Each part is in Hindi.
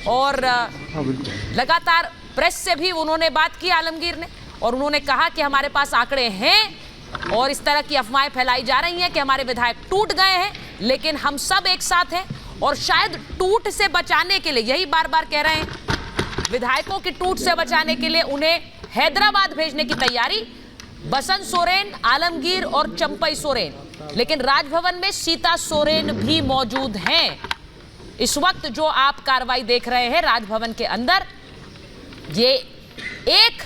और लगातार प्रेस से भी उन्होंने बात की आलमगीर ने, और उन्होंने कहा कि हमारे पास आंकड़े हैं और इस तरह की अफवाहें फैलाई जा रही हैं कि हमारे विधायक टूट गए हैं, लेकिन हम सब एक साथ हैं और शायद टूट से बचाने के लिए, यही बार बार कह रहे हैं, विधायकों की टूट से बचाने के लिए उन्हें हैदराबाद भेजने की तैयारी। बसंत सोरेन, आलमगीर और चंपई सोरेन, लेकिन राजभवन में सीता सोरेन भी मौजूद हैं। इस वक्त जो आप कार्रवाई देख रहे हैं राजभवन के अंदर, ये एक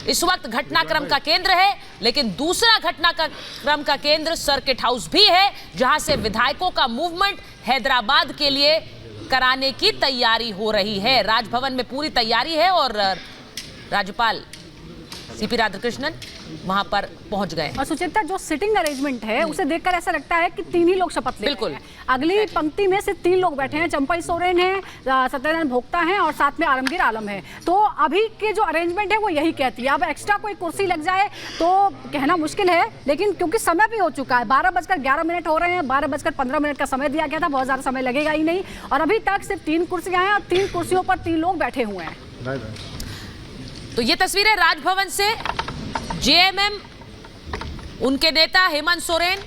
इस वक्त घटनाक्रम का केंद्र है, लेकिन दूसरा घटनाक्रम का केंद्र सर्किट हाउस भी है, जहां से विधायकों का मूवमेंट हैदराबाद के लिए कराने की तैयारी हो रही है। राजभवन में पूरी तैयारी है और राज्यपाल सीपी राधाकृष्णन वहां पर पहुंच गए। और सुचित्रा, जो सिटिंग अरेंजमेंट है उसे देखकर ऐसा लगता है कि 3 ही लोग शपथ ले रहे हैं। अगली पंक्ति में सिर्फ 3 लोग बैठे हैं, चंपई सोरेन है, सत्यनारायण भोक्ता है और साथ में आलमगीर आलम है। तो अभी के जो अरेंजमेंट है वो यही कहती है। अब एक्स्ट्रा कोई कुर्सी लग जाए तो कहना मुश्किल है, लेकिन क्योंकि समय भी हो चुका है, 12:11 हो रहे हैं, 12:15 का समय दिया गया था, बहुत ज्यादा समय लगेगा ही नहीं। और अभी तक सिर्फ 3 कुर्सियां हैं और 3 कुर्सियों पर 3 लोग बैठे हुए हैं। तो ये तस्वीरें राजभवन से, जेएमएम, उनके नेता हेमंत सोरेन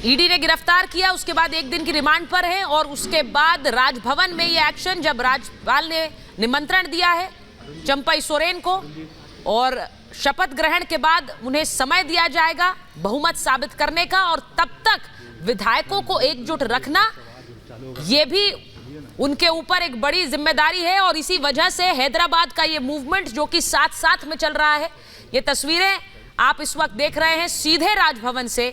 ईडी ने गिरफ्तार किया, उसके बाद 1 दिन की रिमांड पर है और उसके बाद राजभवन में ये एक्शन, जब राज्यपाल ने निमंत्रण दिया है चंपई सोरेन को और शपथ ग्रहण के बाद उन्हें समय दिया जाएगा बहुमत साबित करने का, और तब तक विधायकों को एकजुट रखना ये भी उनके ऊपर एक बड़ी जिम्मेदारी है। और इसी वजह से हैदराबाद का ये मूवमेंट जो कि साथ साथ में चल रहा है, ये तस्वीरें आप इस वक्त देख रहे हैं सीधे राजभवन से।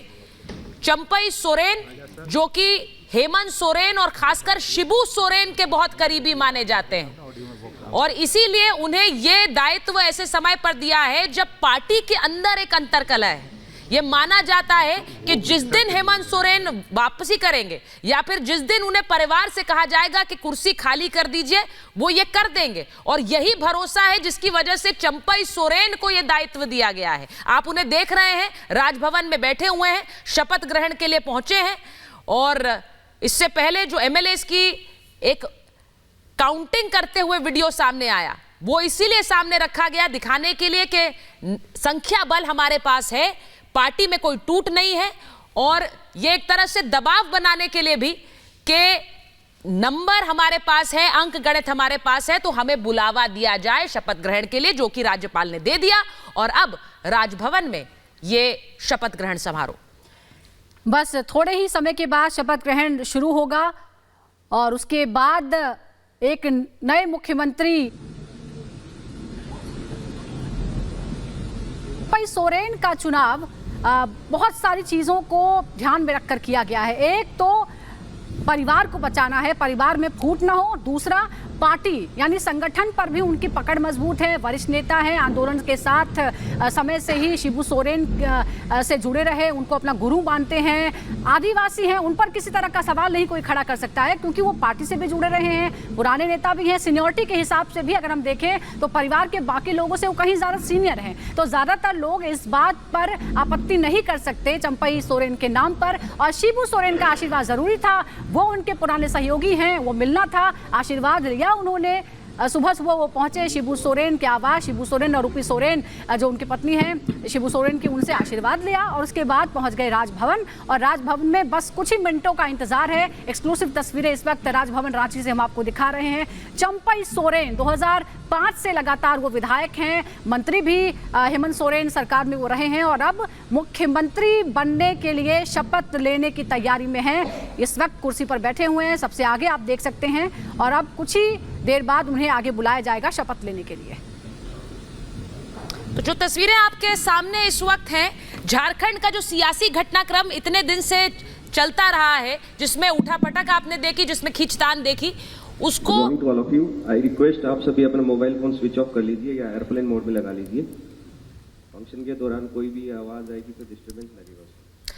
चंपई सोरेन जो कि हेमंत सोरेन और खासकर शिबू सोरेन के बहुत करीबी माने जाते हैं, और इसीलिए उन्हें ये दायित्व ऐसे समय पर दिया है जब पार्टी के अंदर एक अंतर्कलह है। ये माना जाता है कि जिस दिन हेमंत सोरेन वापसी करेंगे या फिर जिस दिन उन्हें परिवार से कहा जाएगा कि कुर्सी खाली कर दीजिए, वो ये कर देंगे, और यही भरोसा है जिसकी वजह से चंपई सोरेन को ये दायित्व दिया गया है। आप उन्हें देख रहे हैं राजभवन में बैठे हुए हैं, शपथ ग्रहण के लिए पहुंचे हैं, और इससे पहले जो एमएलएस की एक काउंटिंग करते हुए वीडियो सामने आया, वो इसीलिए सामने रखा गया दिखाने के लिए कि संख्या बल हमारे पास है, पार्टी में कोई टूट नहीं है, और ये एक तरह से दबाव बनाने के लिए भी कि नंबर हमारे पास है, अंक गणित हमारे पास है, तो हमें बुलावा दिया जाए शपथ ग्रहण के लिए, जो कि राज्यपाल ने दे दिया। और अब राजभवन में ये शपथ ग्रहण समारोह बस थोड़े ही समय के बाद शपथ ग्रहण शुरू होगा और उसके बाद एक नए मुख्यमंत्री चंपई सोरेन का चुनाव बहुत सारी चीज़ों को ध्यान में रखकर किया गया है। एक तो परिवार को बचाना है, परिवार में फूट ना हो। दूसरा, पार्टी यानी संगठन पर भी उनकी पकड़ मजबूत है, वरिष्ठ नेता हैं, आंदोलन के साथ समय से ही शिबू सोरेन से जुड़े रहे, उनको अपना गुरु मानते हैं, आदिवासी हैं, उन पर किसी तरह का सवाल नहीं कोई खड़ा कर सकता है क्योंकि वो पार्टी से भी जुड़े रहे हैं, पुराने नेता भी हैं। सीनियरिटी के हिसाब से भी अगर हम देखें तो परिवार के बाकी लोगों से वो कहीं ज़्यादा सीनियर हैं, तो ज़्यादातर लोग इस बात पर आपत्ति नहीं कर सकते चंपई सोरेन के नाम पर। और शिबू सोरेन का आशीर्वाद ज़रूरी था, वो उनके पुराने सहयोगी हैं, वो मिलना था, आशीर्वाद लिया उन्होंने। सुबह सुबह वो पहुंचे शिबू सोरेन के आवास, शिबू सोरेन और रूपी सोरेन जो उनकी पत्नी हैं शिबू सोरेन की, उनसे आशीर्वाद लिया और उसके बाद पहुंच गए राजभवन। और राजभवन में बस कुछ ही मिनटों का इंतजार है। एक्सक्लूसिव तस्वीरें इस वक्त राजभवन रांची से हम आपको दिखा रहे हैं। चंपई सोरेन 2005 से लगातार वो विधायक हैं, मंत्री भी हेमंत सोरेन सरकार में वो रहे हैं और अब मुख्यमंत्री बनने के लिए शपथ लेने की तैयारी में हैं। इस वक्त कुर्सी पर बैठे हुए हैं, सबसे आगे आप देख सकते हैं, और अब कुछ ही देर बाद उन्हें आगे बुलाया जाएगा शपथ लेने के लिए। तो जो तस्वीरें आपके सामने इस वक्त हैं, झारखंड का जो सियासी घटनाक्रम इतने दिन से चलता रहा है, जिसमें उठापटक आपने देखी, जिसमें खींचतान देखी, उसको आई रिक्वेस्ट आप सभी अपना मोबाइल फोन स्विच ऑफ कर लीजिए या एयरप्लेन मोड में लगा लीजिए। फंक्शन के दौरान कोई भी आवाज आएगी तो डिस्टरबेंस लगेगा।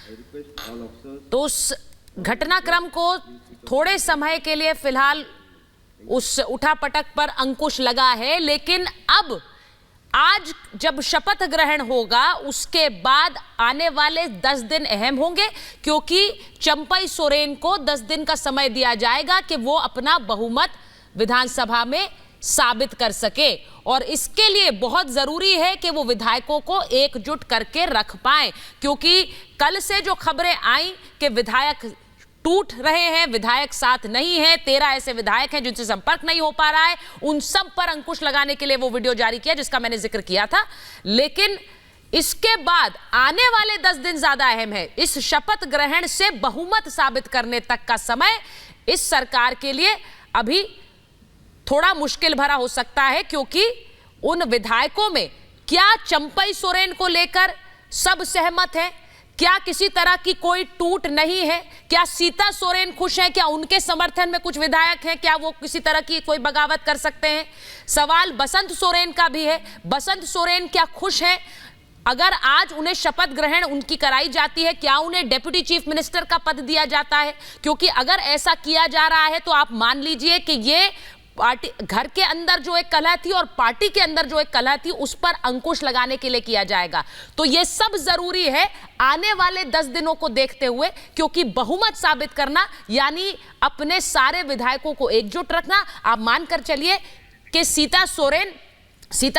I request all officers. तो उस घटनाक्रम को थोड़े समय के लिए फिलहाल उस उठापटक पर अंकुश लगा है, लेकिन अब आज जब शपथ ग्रहण होगा उसके बाद आने वाले 10 दिन अहम होंगे, क्योंकि चंपई सोरेन को 10 दिन का समय दिया जाएगा कि वो अपना बहुमत विधानसभा में साबित कर सके। और इसके लिए बहुत जरूरी है कि वो विधायकों को एकजुट करके रख पाए, क्योंकि कल से जो खबरें आई कि विधायक टूट रहे हैं, विधायक साथ नहीं है, 13 ऐसे विधायक हैं जिनसे संपर्क नहीं हो पा रहा है, उन सब पर अंकुश लगाने के लिए वो वीडियो जारी किया जिसका मैंने जिक्र किया था। लेकिन इसके बाद आने वाले 10 दिन ज्यादा अहम है। इस शपथ ग्रहण से बहुमत साबित करने तक का समय इस सरकार के लिए अभी थोड़ा मुश्किल भरा हो सकता है, क्योंकि उन विधायकों में क्या चंपई सोरेन को लेकर सब सहमत है, क्या किसी तरह की कोई टूट नहीं है, क्या सीता सोरेन खुश हैं, क्या उनके समर्थन में कुछ विधायक हैं, क्या वो किसी तरह की कोई बगावत कर सकते हैं। सवाल बसंत सोरेन का भी है, बसंत सोरेन क्या खुश हैं, अगर आज उन्हें शपथ ग्रहण उनकी कराई जाती है, क्या उन्हें डेप्यूटी चीफ मिनिस्टर का पद दिया जाता है। क्योंकि अगर ऐसा किया जा रहा है तो आप मान लीजिए कि ये पार्टी घर के अंदर जो एक कलह थी और पार्टी के अंदर जो एक कलह थी उस पर अंकुश लगाने के लिए किया जाएगा। तो ये सब जरूरी है आने वाले 10 दिनों को देखते हुए, क्योंकि बहुमत साबित करना यानी अपने सारे विधायकों को एकजुट रखना। आप मानकर चलिए कि सीता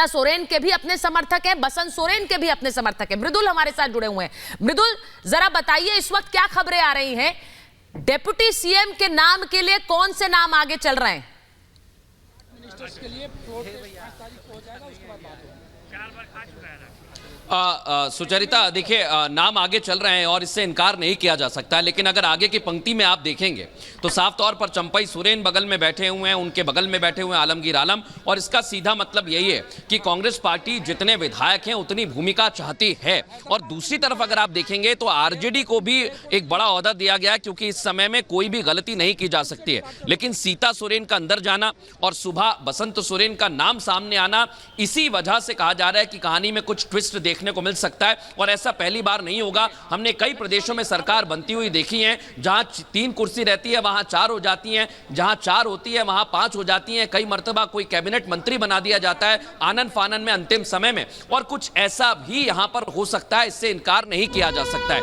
सोरेन के भी अपने समर्थक हैं, बसंत सोरेन के भी अपने समर्थक हैं। मृदुल हमारे साथ जुड़े हुए हैं। मृदुल, जरा बताइए इस वक्त क्या खबरें आ रही हैं, डिप्टी सीएम के नाम के लिए कौन से नाम आगे चल रहे हैं? के लिए 5 तारीख को हो जाएगा, उसके बाद बात होगी। सुचरिता, देखिए नाम आगे चल रहे हैं और इससे इनकार नहीं किया जा सकता, लेकिन अगर आगे की पंक्ति में आप देखेंगे तो साफ तौर पर चंपई सोरेन बगल में बैठे हुए हैं, उनके बगल में बैठे हुए हैं आलमगीर आलम, और इसका सीधा मतलब यही है कि कांग्रेस पार्टी जितने विधायक हैं उतनी भूमिका चाहती है। और दूसरी तरफ अगर आप देखेंगे तो आरजेडी को भी एक बड़ा ओहदा दिया गया, क्योंकि इस समय में कोई भी गलती नहीं की जा सकती है। लेकिन सीता सोरेन का अंदर जाना और सुबह बसंत सोरेन का नाम सामने आना, इसी वजह से कहा जा रहा है कि कहानी में कुछ ट्विस्ट देखने को मिल सकता है। और ऐसा पहली बार नहीं होगा, हमने कई प्रदेशों में सरकार बनती हुई देखी है, जहां 3 कुर्सी रहती है वहां 4 हो जाती हैं, जहां 4 होती है वहां 5 हो जाती हैं, कई मर्तबा कोई कैबिनेट मंत्री बना दिया जाता है आनन फानन में अंतिम समय में, और कुछ ऐसा भी यहां पर हो सकता है, इससे इनकार नहीं किया जा सकता है।